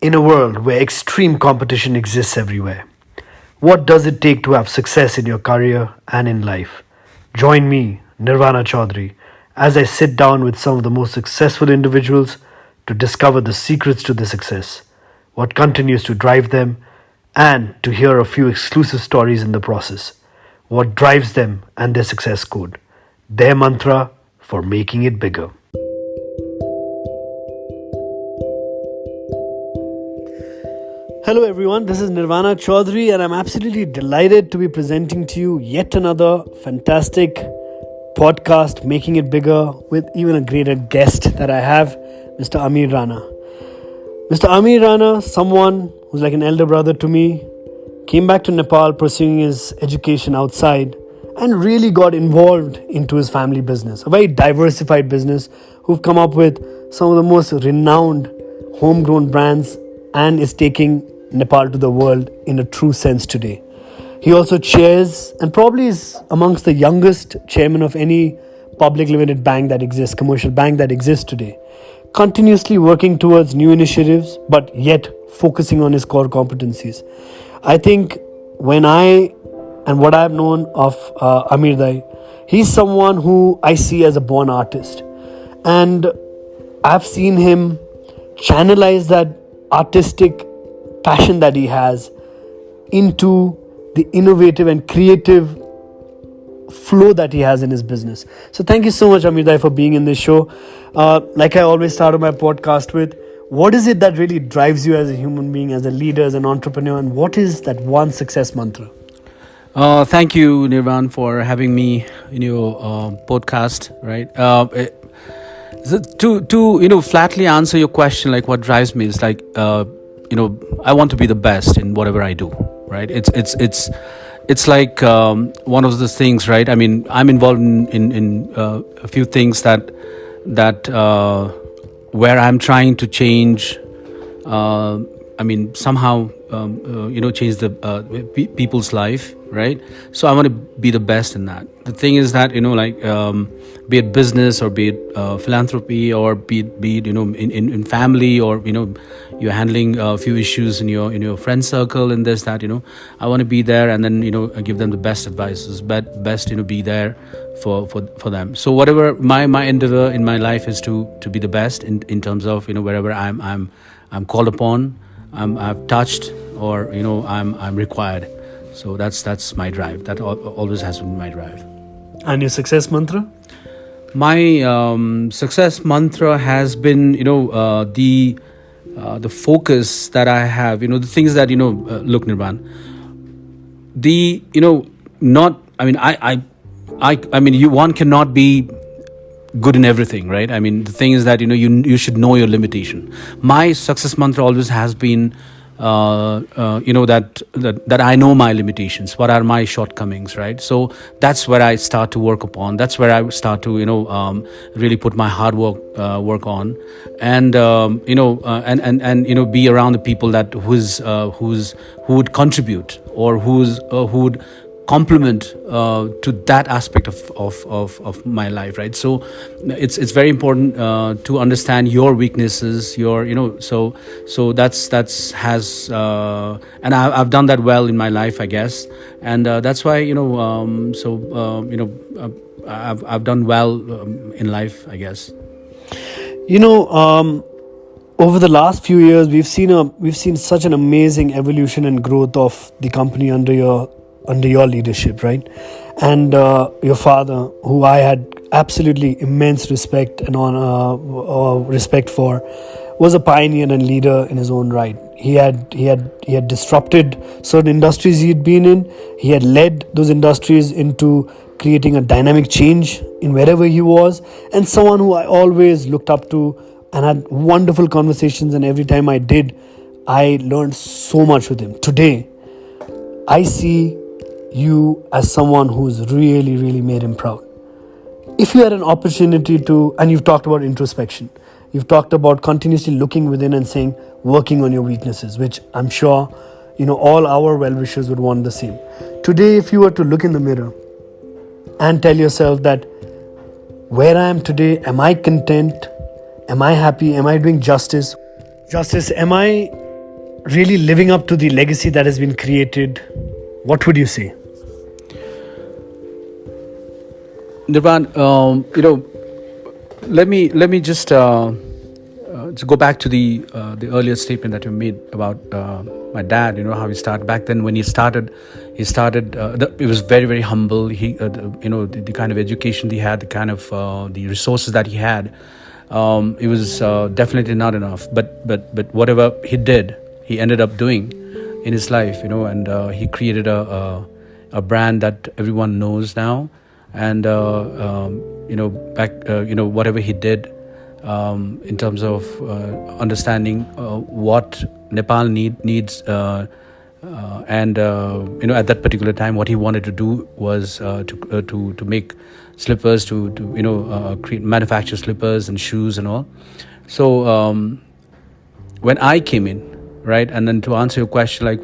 In a world where extreme competition exists everywhere, what does it take to have success in your career and in life? Join me, Nirvana Chaudhary, as I sit down with some of the most successful individuals to discover the secrets to their success, what continues to drive them, and to hear a few exclusive stories in the process. What drives them and their success code, their mantra for making it bigger. Hello, everyone. This is Nirvana Chaudhary, and I'm absolutely delighted to be presenting to you yet another fantastic podcast, Making It Bigger, with even a greater guest that I have, Mr. Amir Rana. Mr. Amir Rana, someone who's like an elder brother to me, came back to Nepal pursuing his education outside and really got involved into his family business, a very diversified business who've come up with some of the most renowned homegrown brands and is taking Nepal to the world in a true sense today. He also chairs and probably is amongst the youngest chairman of any public limited bank that exists, commercial bank that exists today, continuously working towards new initiatives, but yet focusing on his core competencies. I think what I've known of Amir Dai, he's someone who I see as a born artist. And I've seen him channelize that artistic passion that he has into the innovative and creative flow that he has in his business. So thank you so much, Amir Dai, for being in this show. Like I always start my podcast with, what is it that really drives you as a human being, as a leader, as an entrepreneur, and what is that one success mantra? Thank you, Nirvan, for having me in your podcast. Right. To flatly answer your question, like what drives me is like I want to be the best in whatever I do. Right. It's like one of those things. Right. I mean, I'm involved in a few things that where I'm trying to change. Somehow change the people's life, right? So I want to be the best in that. The thing is that be it business or be it philanthropy or be it in family, or you're handling a few issues in your friend circle and this that I want to be there and then give them the best advices, best be there for them. So whatever my endeavor in my life is to be the best in terms of wherever I'm called upon, I've touched, or I'm required. So that's my drive. That always has been my drive. And your success mantra? My success mantra has been the focus that I have. The things that look, Nirvan. One cannot be good in everything, right? I mean, the thing is that you should know your limitation. My success mantra always has been that I know my limitations, what are my shortcomings, right? So that's where I start to work upon. That's where I start to really put my hard work on, and be around the people that who would contribute, or who would complement to that aspect of my life, right? So it's very important to understand your weaknesses, so that's has and I've done that well in my life, I guess, and that's why I've done well in life, I guess. Over the last few years, we've seen such an amazing evolution and growth of the company under your leadership, right? And your father, who I had absolutely immense respect and respect for, was a pioneer and leader in his own right. He had disrupted certain industries he'd been in. He had led those industries into creating a dynamic change in wherever he was, and someone who I always looked up to and had wonderful conversations, and every time I did, I learned so much with him. Today, I see you as someone who's really, really made him proud. If you had an opportunity to, and you've talked about introspection, you've talked about continuously looking within and saying, working on your weaknesses, which I'm sure, all our well-wishers would want the same. Today, if you were to look in the mirror and tell yourself that where I am today, am I content? Am I happy? Am I doing justice? Am I really living up to the legacy that has been created, what would you say? Nirvan, let me just go back to the earlier statement that you made about my dad. How he started back then. When he started. It was very, very humble. The kind of education he had, the kind of the resources that he had, it was definitely not enough. But whatever he did, he ended up doing in his life. And he created a brand that everyone knows now. And whatever he did in terms of understanding what Nepal needs, and at that particular time, what he wanted to do was to make slippers, to create manufacture slippers and shoes and all. So when I came in, right, and then to answer your question, like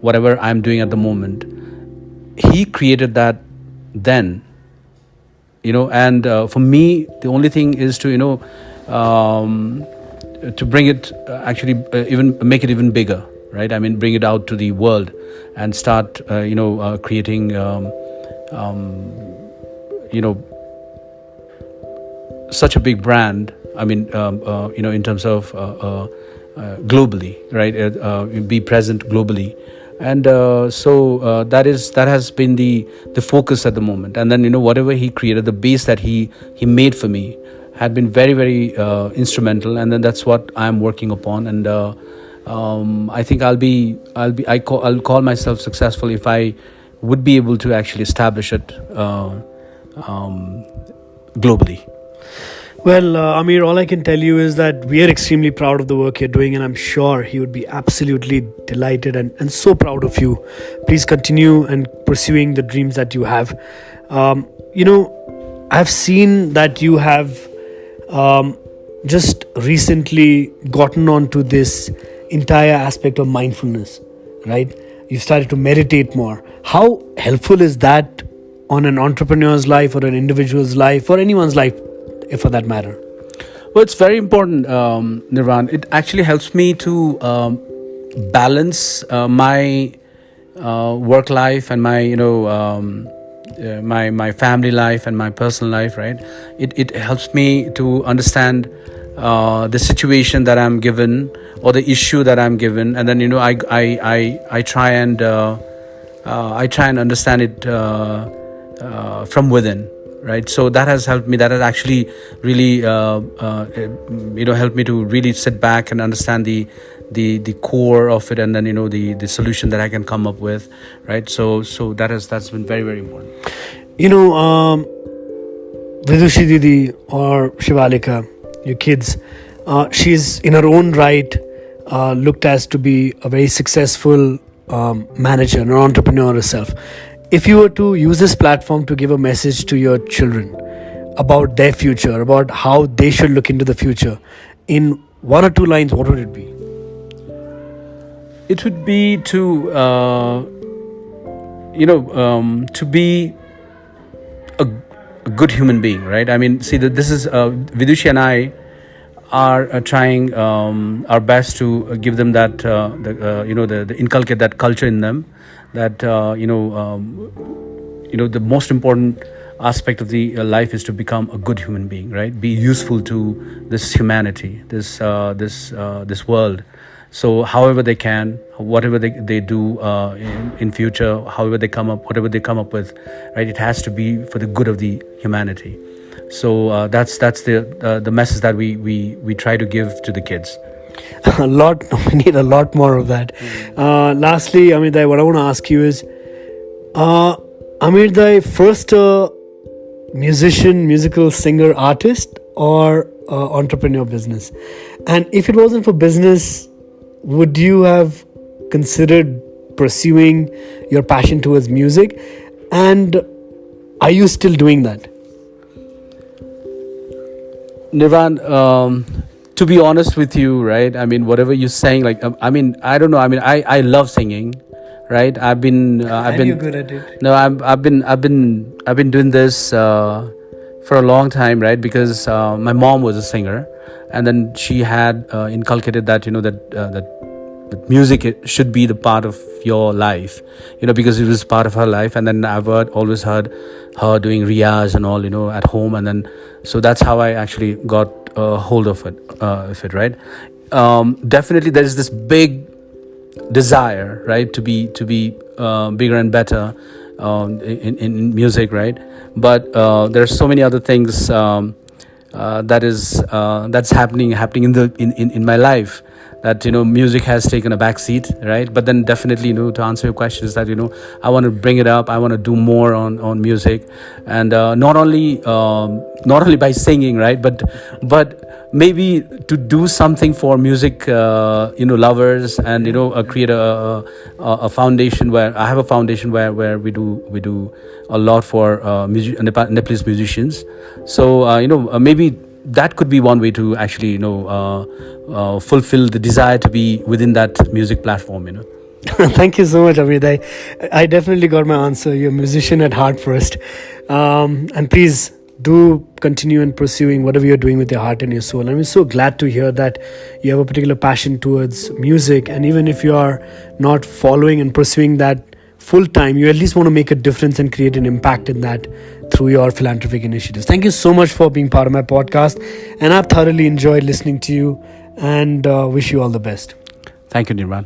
whatever I'm doing at the moment, he created that then, and for me the only thing is to bring it even make it even bigger, right? I mean, bring it out to the world and start creating such a big brand. I mean, in terms of globally, right? Be present globally. And so that has been the focus at the moment. And then whatever he created, the base that he made for me had been very, very instrumental. And then that's what I'm working upon. And I think I'll call myself successful if I would be able to actually establish it globally. Well, Amir, all I can tell you is that we are extremely proud of the work you're doing, and I'm sure he would be absolutely delighted and so proud of you. Please continue and pursuing the dreams that you have. I've seen that you have just recently gotten onto this entire aspect of mindfulness, right? You started to meditate more. How helpful is that on an entrepreneur's life or an individual's life or anyone's life, for that matter? Well, it's very important, Nirvan. It actually helps me to balance my work life and my my family life and my personal life. Right? It helps me to understand the situation that I'm given or the issue that I'm given, and then I try and understand it from within. Right, so that has helped me. That has actually really, helped me to really sit back and understand the core of it, and then the solution that I can come up with. Right, so that's been very, very important. Vidushi Didi or Shivalika, your kids, she's in her own right looked as to be a very successful manager, an entrepreneur herself. If you were to use this platform to give a message to your children about their future, about how they should look into the future, in one or two lines, what would it be? It would be to to be a good human being, right? I mean, see that this is Vidushi and I are trying our best to give them that the inculcate that culture in them, that the most important aspect of the life is to become a good human being, right? Be useful to this humanity, this world. So however they can, whatever they do in future, however they come up, whatever they come up with, right? It has to be for the good of the humanity. So that's the message that we try to give to the kids. We need a lot more of that. Lastly, Amirdai, what I want to ask you is, Amirdai, first musician, musical singer, artist, or entrepreneur business? And if it wasn't for business, would you have considered pursuing your passion towards music? And are you still doing that? Nirvan, to be honest with you, right? I mean, whatever you're saying, like, I don't know. I mean, I love singing, right? I've been You're good at it. No, I've been doing this for a long time, right? Because my mom was a singer, and then she had inculcated that that music should be the part of your life, because it was part of her life. And then I've always heard her doing riyaz and all, at home. And then so that's how I actually got hold of it, right? Definitely there's this big desire, right, to be bigger and better in music, right? But there are so many other things that's happening in my life, that music has taken a back seat, right? But then definitely, to answer your question, is that I want to bring it up. I want to do more on music, and not only by singing, right, but maybe to do something for music lovers, and create a foundation, where I have a foundation where we do a lot for Nepalese musicians. So maybe that could be one way to actually fulfill the desire to be within that music platform. Thank you so much, Amit. I definitely got my answer. You're a musician at heart first. And please do continue in pursuing whatever you're doing with your heart and your soul. I'm so glad to hear that you have a particular passion towards music. And even if you are not following and pursuing that full time, you at least want to make a difference and create an impact in that through your philanthropic initiatives. Thank you so much for being part of my podcast. And I've thoroughly enjoyed listening to you, and wish you all the best. Thank you, Nirvan.